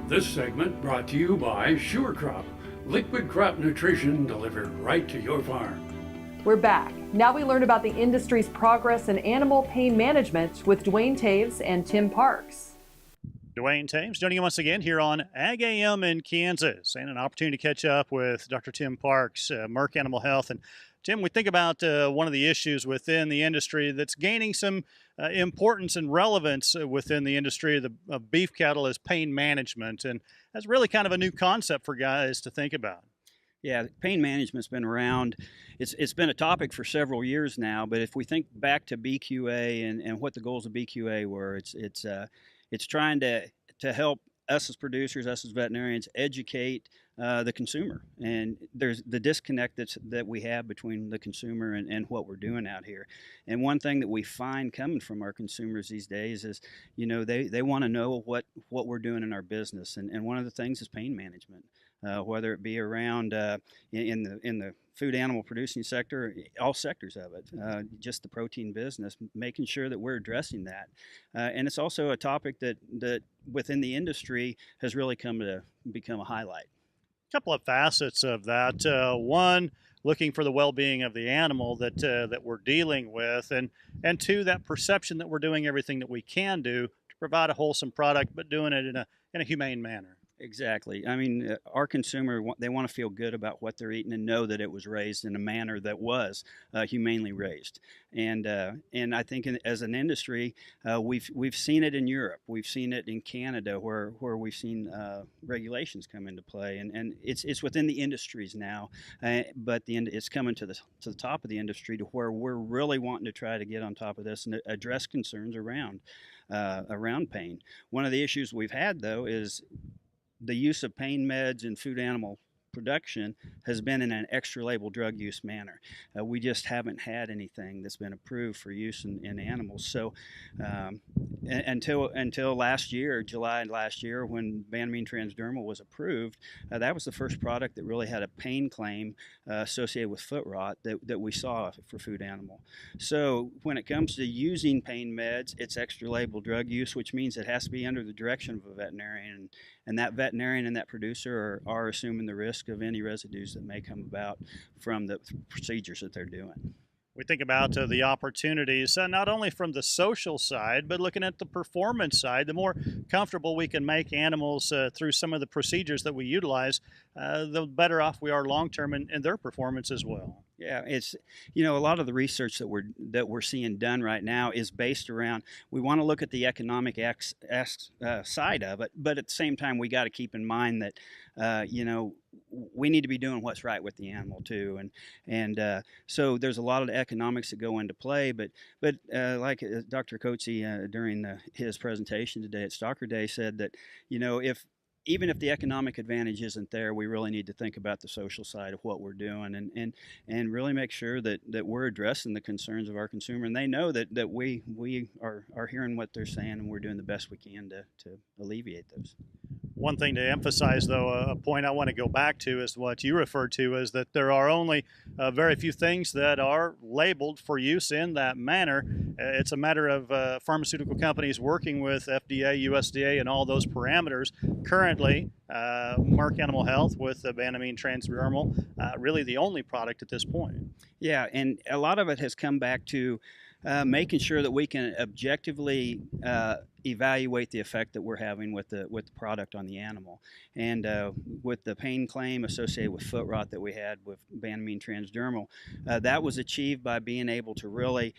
This segment brought to you by Sure Crop, liquid crop nutrition delivered right to your farm. We're back. Now we learn about the industry's progress in animal pain management with Duane Toews and Tim Parks. Duane Toews joining you once again here on Ag AM in Kansas, and an opportunity to catch up with Dr. Tim Parks, Merck Animal Health. And Tim, we think about one of the issues within the industry that's gaining some importance and relevance within the industry of beef cattle is pain management, and that's really kind of a new concept for guys to think about. Yeah, pain management's been around. It's been a topic for several years now. But if we think back to BQA and what the goals of BQA were, it's trying to help us as producers, us as veterinarians, educate the consumer. And there's the disconnect that we have between the consumer and what we're doing out here. And one thing that we find coming from our consumers these days is, they want to know what we're doing in our business. And one of the things is pain management, whether it be around in the food animal producing sector, all sectors of it, just the protein business, making sure that we're addressing that. And it's also a topic that within the industry has really come to become a highlight. A couple of facets of that. One, looking for the well-being of the animal that we're dealing with, and two, that perception that we're doing everything that we can do to provide a wholesome product, but doing it in a humane manner. Exactly. I mean, our consumer, they want to feel good about what they're eating and know that it was raised in a manner that was humanely raised. And I think as an industry, we've seen it in Europe, we've seen it in Canada, where we've seen regulations come into play, and it's within the industries now, but it's coming to the top of the industry to where we're really wanting to try to get on top of this and address concerns around pain. One of the issues we've had though is the use of pain meds in food animal production has been in an extra label drug use manner. We just haven't had anything that's been approved for use in animals. So until last year, July last year, when Banamine Transdermal was approved, that was the first product that really had a pain claim associated with foot rot that we saw for food animal. So when it comes to using pain meds, it's extra label drug use, which means it has to be under the direction of a veterinarian, and that veterinarian and that producer are assuming the risk of any residues that may come about from the procedures that they're doing. We think about the opportunities, not only from the social side, but looking at the performance side. The more comfortable we can make animals through some of the procedures that we utilize, the better off we are long-term in their performance as well. Yeah, it's a lot of the research that we're seeing done right now is based around, we want to look at the economic side of it, but at the same time we got to keep in mind that we need to be doing what's right with the animal too, and so there's a lot of the economics that go into play. But like Dr. Coetzee during his presentation today at Stalker Day said that even if the economic advantage isn't there, we really need to think about the social side of what we're doing and really make sure that we're addressing the concerns of our consumer, and they know that we are hearing what they're saying, and we're doing the best we can to alleviate those. One thing to emphasize, though, a point I want to go back to is what you referred to, is that there are only very few things that are labeled for use in that manner. It's a matter of pharmaceutical companies working with FDA, USDA, and all those parameters. Currently, Merck Animal Health with Banamine Transdermal, really the only product at this point. Yeah, and a lot of it has come back to making sure that we can objectively evaluate the effect that we're having with the product on the animal. And with the pain claim associated with foot rot that we had with Banamine Transdermal, that was achieved by being able to really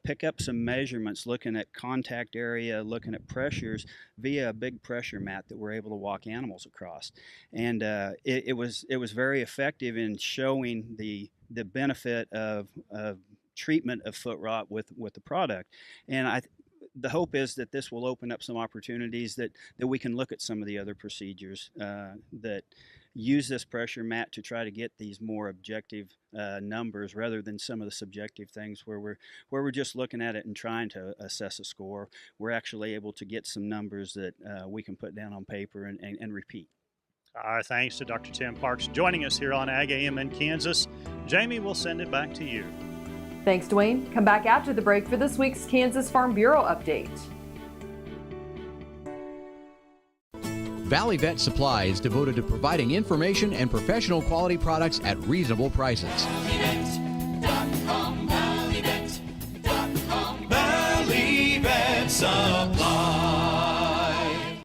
pick up some measurements, looking at contact area, looking at pressures via a big pressure mat that we're able to walk animals across. And it was very effective in showing the benefit of treatment of foot rot with the product. And the hope is that this will open up some opportunities that we can look at some of the other procedures that use this pressure mat to try to get these more objective numbers rather than some of the subjective things where we're just looking at it and trying to assess a score. We're actually able to get some numbers that we can put down on paper and repeat. Our thanks to Dr. Tim Parks joining us here on Ag AM in Kansas. Jamie, we'll send it back to you. Thanks, Duane. Come back after the break for this week's Kansas Farm Bureau update. Valley Vet Supply is devoted to providing information and professional quality products at reasonable prices.